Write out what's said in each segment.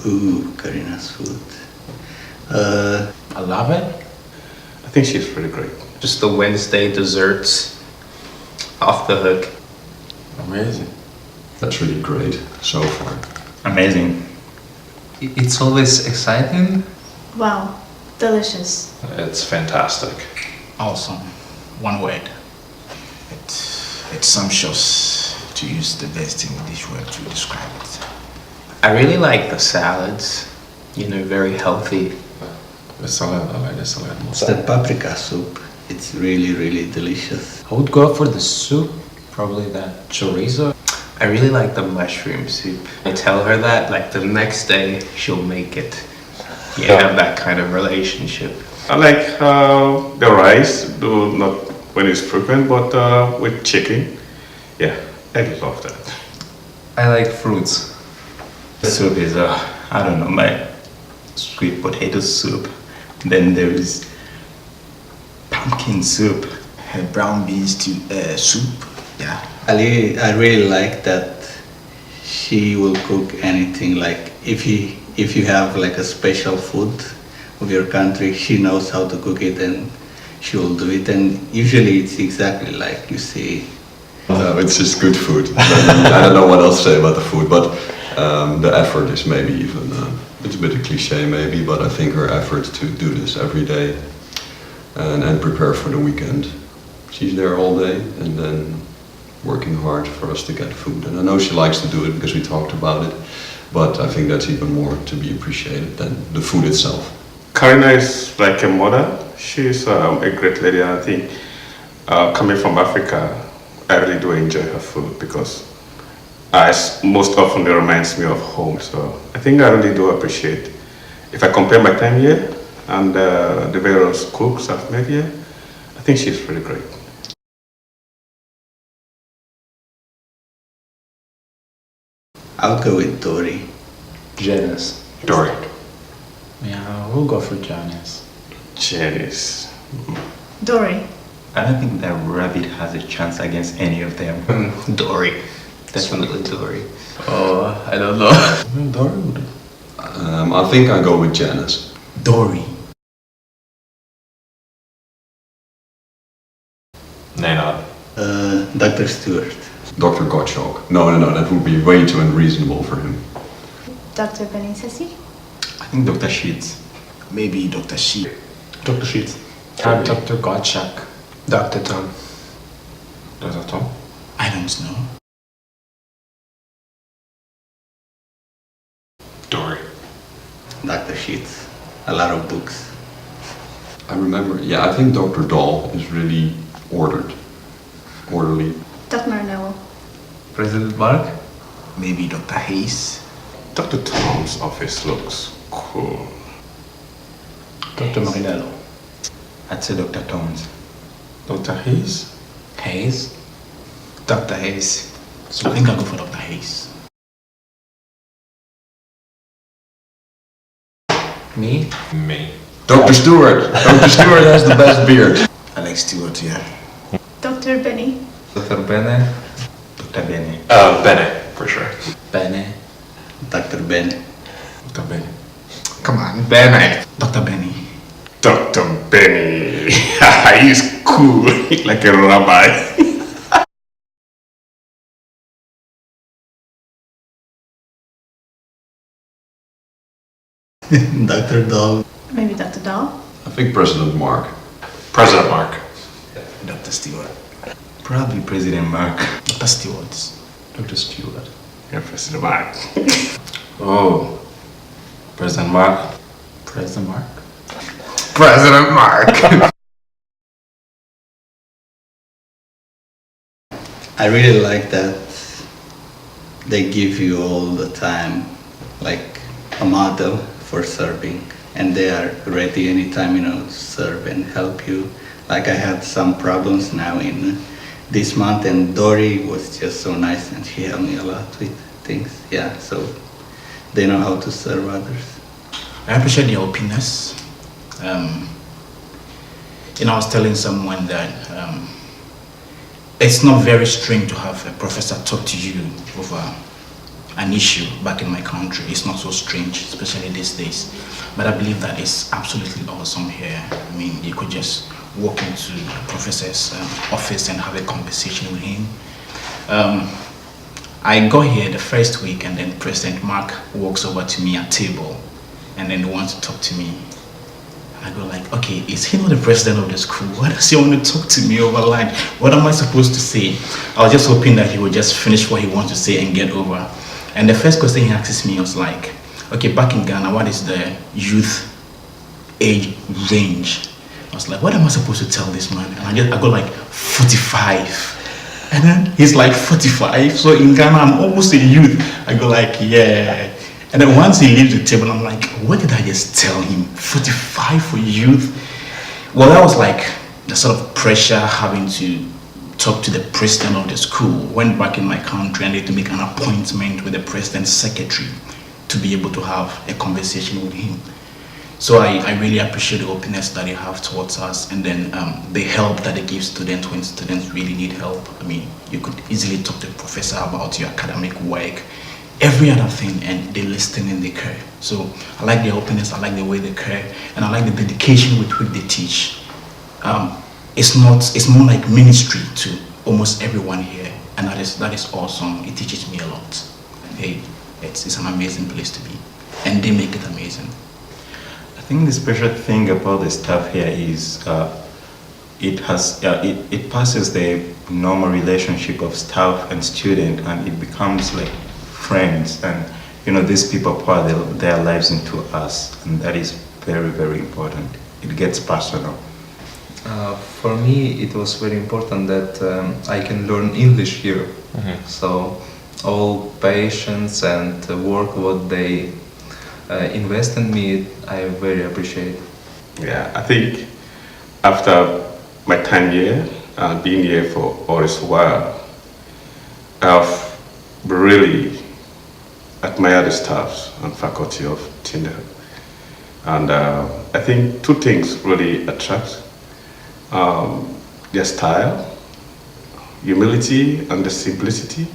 Ooh, Karina's food. I love it. I think she's really great. Just the Wednesday desserts, off the hook. Amazing. That's really great so far. Amazing. It's always exciting. Wow, delicious. It's fantastic. Awesome. One word. It's sumptuous, to use the best English word to describe it. I really like the salads. You know, very healthy. The salad, I like the salad. It's the paprika soup. It's really, really delicious. I would go for the soup, probably that chorizo. I really like the mushroom soup. I tell her that, like the next day, she'll make it. You have that kind of relationship. I like the rice, though not when it's frequent, but with chicken. Yeah, I love that. I like fruits. The soup is, I don't know, my sweet potato soup. Then there is pumpkin soup. Brown beans to soup. Yeah. I really like that she will cook anything. Like if you have like a special food of your country, she knows how to cook it and she will do it. And usually it's exactly like you see. No, it's just good food. I don't know what else to say about the food, but the effort is maybe even, it's a bit of cliche maybe, but I think her effort to do this every day and prepare for the weekend. She's there all day and then working hard for us to get food. And I know she likes to do it because we talked about it, but I think that's even more to be appreciated than the food itself. Karina is like a mother. She's a great lady, and I think coming from Africa, I really do enjoy her food because most often it reminds me of home. So I think I really do appreciate. If I compare my time here and the various cooks I've met here, I think she's really great. I'll go with Dory. Janice. Dory. Yeah, we'll go for Janice. Janice. Dory. I don't think that rabbit has a chance against any of them. Dory. Definitely Dory. Oh, I don't know. Dory would. I think I go with Janice. Dory. Nenad. Dr. Stewart. Dr. Gottschalk. No, that would be way too unreasonable for him. Dr. Benicessi. I think Dr. Sheets. Maybe Dr. Sheep. Dr. Sheets. Dr. Gottschalk. Dr. Tom. Dr. Tom? I don't know. Dory. Dr. Sheets. A lot of books. I remember, yeah, I think Dr. Dahl is really orderly. Dr. Marnell. President Mark? Maybe Dr. Hayes. Dr. Tom's office looks cool. Dr. Marinello. I'd say Dr. Tom's. Dr. Hayes? Hayes. Dr. Hayes. So I think I'll go for Dr. Hayes. Me? Me. Dr. Stewart! Dr. Stewart has the best beard. I like Stewart, yeah. Dr. Benny. Dr. Bene? Dr. Bene. Bene, for sure. Bene. Dr. Ben. Dr. Benny. Come on. Bene. Dr. Benny. Dr. Benny. He's cool, like a rabbi. Dr. Dahl. Maybe Dr. Dahl. I think President Mark. President Mark. Dr. Stewart. Probably President Mark. Dr. Stewart. Dr. Stewart. Yeah, President Mark. Oh. President Mark. President Mark. President Mark. I really like that they give you all the time like a model for serving and they are ready anytime, to serve and help you. Like I had some problems now in this month and Dory was just so nice and she helped me a lot with things. Yeah, so they know how to serve others. I appreciate your openness. I was telling someone that it's not very strange to have a professor talk to you over an issue back in my country. It's not so strange, especially these days. But I believe that it's absolutely awesome here. I mean, you could just walk into the professor's office and have a conversation with him. I got here the first week, and then President Mark walks over to me at table, and then wants to talk to me. I go like, okay, is he not the president of the school? Why does he want to talk to me over line? What am I supposed to say? I was just hoping that he would just finish what he wants to say and get over. And the first question he asks me was like, okay, back in Ghana, what is the youth age range? I was like, what am I supposed to tell this man? And I go like 45. And then he's like 45. So in Ghana, I'm almost a youth. I go like, yeah. And then once he leaves the table, I'm like, what did I just tell him? 45 for youth? Well, that was like the sort of pressure having to talk to the president of the school. Went back in my country and they had to make an appointment with the president's secretary to be able to have a conversation with him. So I really appreciate the openness that they have towards us, and then the help that they give students when students really need help. I mean, you could easily talk to the professor about your academic work, every other thing, and they listen and they care. So I like their openness, I like the way they care, and I like the dedication with which they teach. It's more like ministry to almost everyone here, and that is awesome. It teaches me a lot. Hey, it's an amazing place to be, and they make it amazing. I think the special thing about the staff here is it passes the normal relationship of staff and student, and it becomes like friends, and these people pour their lives into us, and that is very, very important. It gets personal. For me, it was very important that I can learn English here. So all patience and work what they invest in me, I very appreciate. Yeah, I think after my time here, being here for all this while, I've really admired the staffs and faculty of Tyndale. And I think two things really attract their style, humility, and the simplicity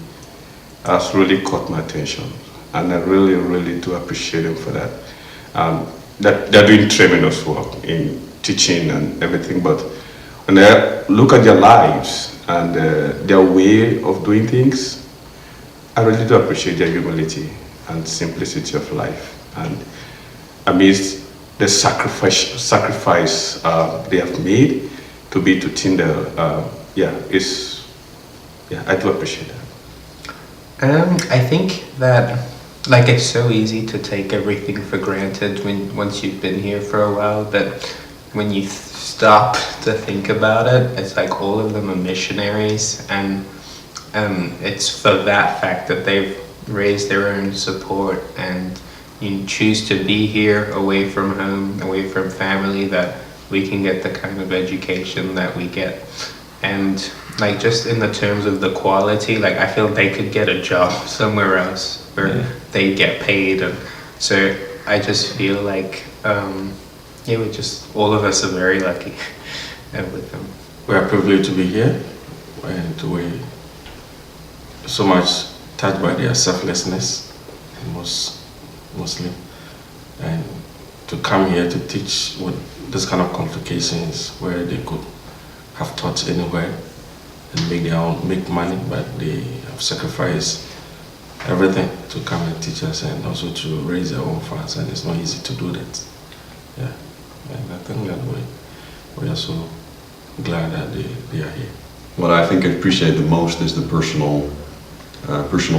has really caught my attention. And I really, really do appreciate them for that. That they're doing tremendous work in teaching and everything, but when I look at their lives and their way of doing things, I really do appreciate their humility and simplicity of life. And amidst the sacrifice they have made to be to Tyndale, I do appreciate that. I think that it's so easy to take everything for granted once you've been here for a while, but when you stop to think about it, it's like all of them are missionaries, and it's for that fact that they've raised their own support, and you choose to be here away from home, away from family, that we can get the kind of education that we get. And just in the terms of the quality, I feel they could get a job somewhere else where they get paid, and so I just feel like all of us are very lucky with them. We are privileged to be here, and we're so much touched by their selflessness, mostly, and to come here to teach with this kind of complications where they could have taught anywhere and make money, but they have sacrificed everything to come and teach us, and also to raise their own funds, and it's not easy to do that. Yeah, and I think that we are so glad that they are here. What I think I appreciate the most is the personal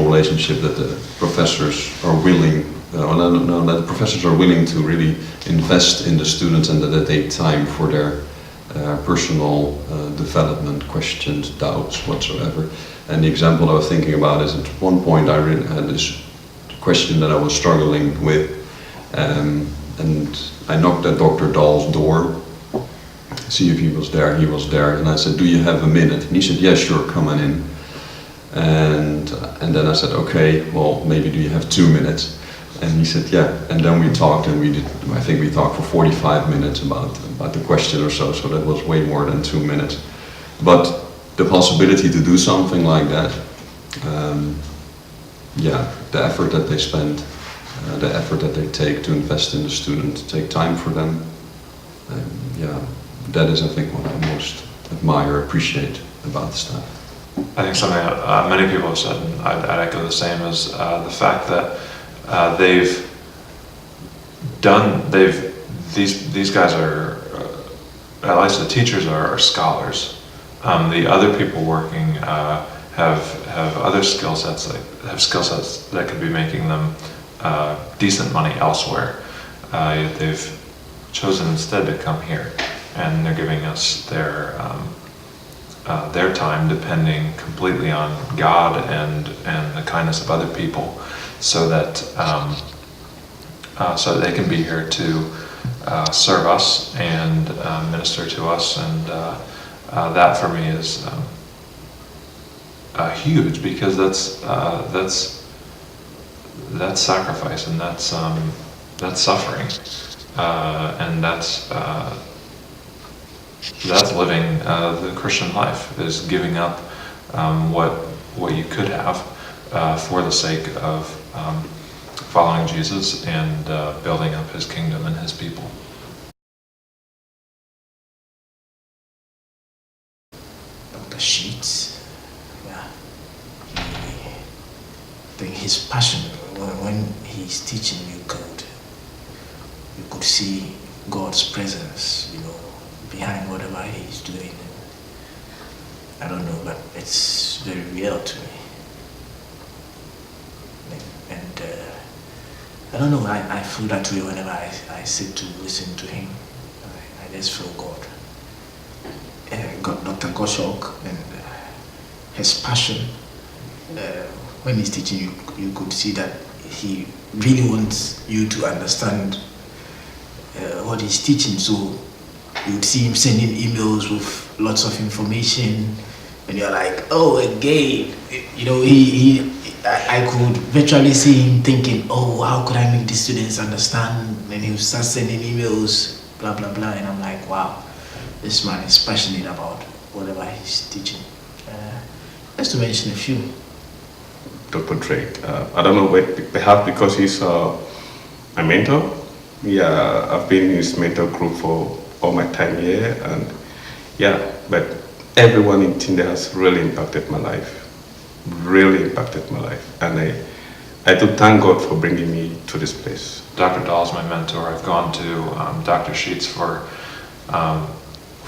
relationship that the professors are willing, that the professors are willing to really invest in the students, and that they take time for their personal development, questions, doubts, whatsoever. And the example I was thinking about is at one point I really had this question that I was struggling with, and I knocked at Dr. Dahl's door, see if he was there. He was there, and I said, "Do you have a minute?" And he said, "Yeah, sure, come on in." And then I said, "Okay, well, maybe do you have 2 minutes?" And he said, "Yeah." And then we talked, and I think we talked for 45 minutes about the question or so. So that was way more than 2 minutes. But the possibility to do something like that, the effort that they spend, the effort that they take to invest in the student, take time for them. That is, I think, what I most admire, appreciate about the staff. I think something that many people have said, and I'd echo the same, is the fact that these guys are, at least the teachers are scholars. The other people working have other skill sets, that could be making them decent money elsewhere. Yet they've chosen instead to come here, and they're giving us their time, depending completely on God and the kindness of other people, so that they can be here to serve us and minister to us, and that for me is huge, because that's sacrifice, and that's suffering, and that's living the Christian life, is giving up what you could have for the sake of following Jesus and building up His kingdom and His people. Dr. Sheets, I think his passion, when he's teaching, you could see God's presence, behind whatever he's doing. I don't know, but it's very real to me. And I don't know, I feel that way whenever I sit to listen to him. I just feel God. Dr. Goshok, and his passion. When he's teaching, you could see that he really wants you to understand what he's teaching. So you would see him sending emails with lots of information, and you're like, oh, again. I could virtually see him thinking, oh, how could I make the students understand? And he would start sending emails, blah, blah, blah. And I'm like, wow, this man is passionate about whatever he's teaching. Just to mention a few. Dr. Drake, I don't know, perhaps because he's a mentor. Yeah, I've been in his mentor group for all my time here, and but everyone in Tyndale has really impacted my life. Really impacted my life, and I do thank God for bringing me to this place. Dr. Dahl is my mentor. I've gone to Dr. Sheets for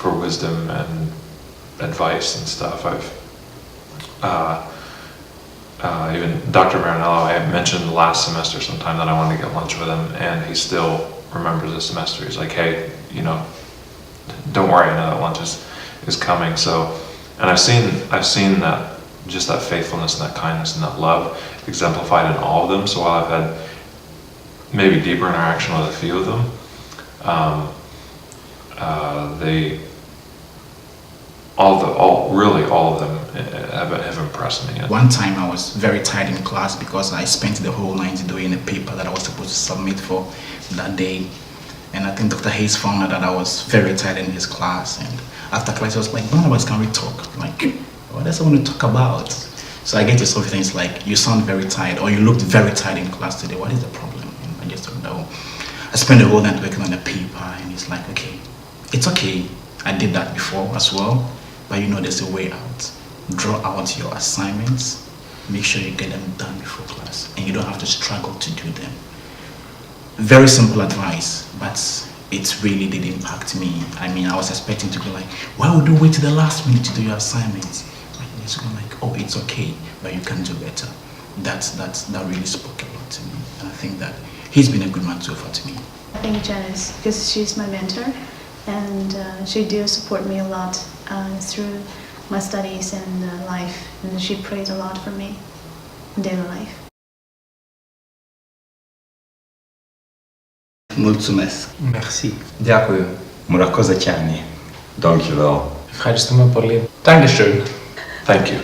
wisdom and advice and stuff. Even Dr. Marinello, I mentioned last semester sometime that I wanted to get lunch with him, and he still remembers this semester. He's like, hey, don't worry, I know that lunch is coming. So, and I've seen that, just that faithfulness and that kindness and that love exemplified in all of them. So while I've had maybe deeper interaction with a few of them, all of them have impressed me. One time I was very tired in class because I spent the whole night doing a paper that I was supposed to submit for that day. And I think Dr. Hayes found out that I was very tired in his class. And after class, I was like, Barnabas, can we talk? I'm like, what else I want to talk about? So I get to some things like, you sound very tired, or you looked very tired in class today. What is the problem? And I just don't know. I spent the whole night working on a paper, and he's like, okay, it's okay. I did that before as well, but there's a way out. Draw out your assignments, make sure you get them done before class, and you don't have to struggle to do them. Very simple advice, but it really did impact me. I mean, I was expecting to be like, why would you wait till the last minute to do your assignments? And it's like, oh, it's okay, but you can do better. That really spoke a lot to me. And I think that he's been a good man so far to me. I think Janice, because she's my mentor, and she do support me a lot through my studies and life, and she prays a lot for me in daily life. Mulțumesc. Merci. Дякую. Murakoze cyane. Dankjewel. Ευχαριστούμε πολύ. Dankeschön. Thank you.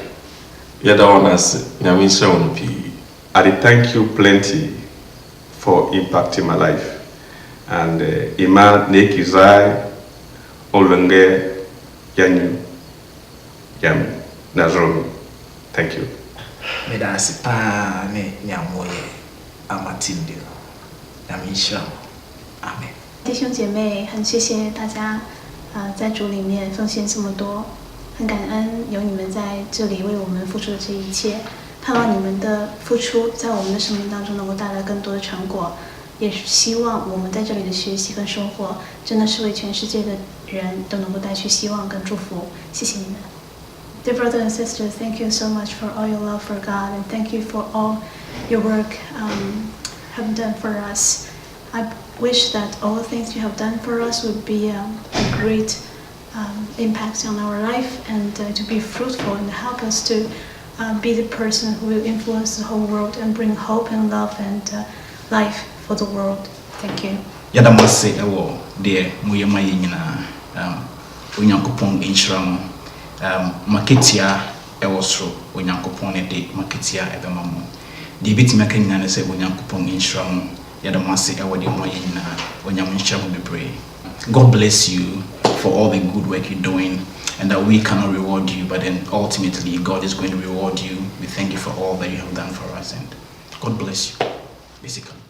Yadawanas Nyaminshaunpi. I thank you plenty for impacting my life. And Ima Nekizai Olenge Yanyu Yami Nazromi. Thank you. medase pa ne nyamoye ama Tyndale. Amen. 弟兄姐妹，很谢谢大家，在主里面奉献这么多，很感恩有你们在这里为我们付出的这一切，盼望你们的付出在我们的生命当中能够带来更多的成果，也是希望我们在这里的学习跟生活，真的是为全世界的人都能够带去希望跟祝福。谢谢你们。Dear brothers and sisters, thank you so much for all your love for God, and thank you for all your work have done for us. I wish that all the things you have done for us would be a great impact on our life, and to be fruitful and help us to be the person who will influence the whole world and bring hope and love and life for the world. Thank you. Yadamase ewo de muyema yina onyankopon inshram maketia ewo soro onyankopon ne de maketia ebema mo de bitima kan nyina ne se onyankopon inshram yadamase ewo de moyina onyam inshram bebre. God bless you for all the good work you're doing, and that we cannot reward you, but then ultimately God is going to reward you. We thank you for all that you have done for us, and God bless you, basically.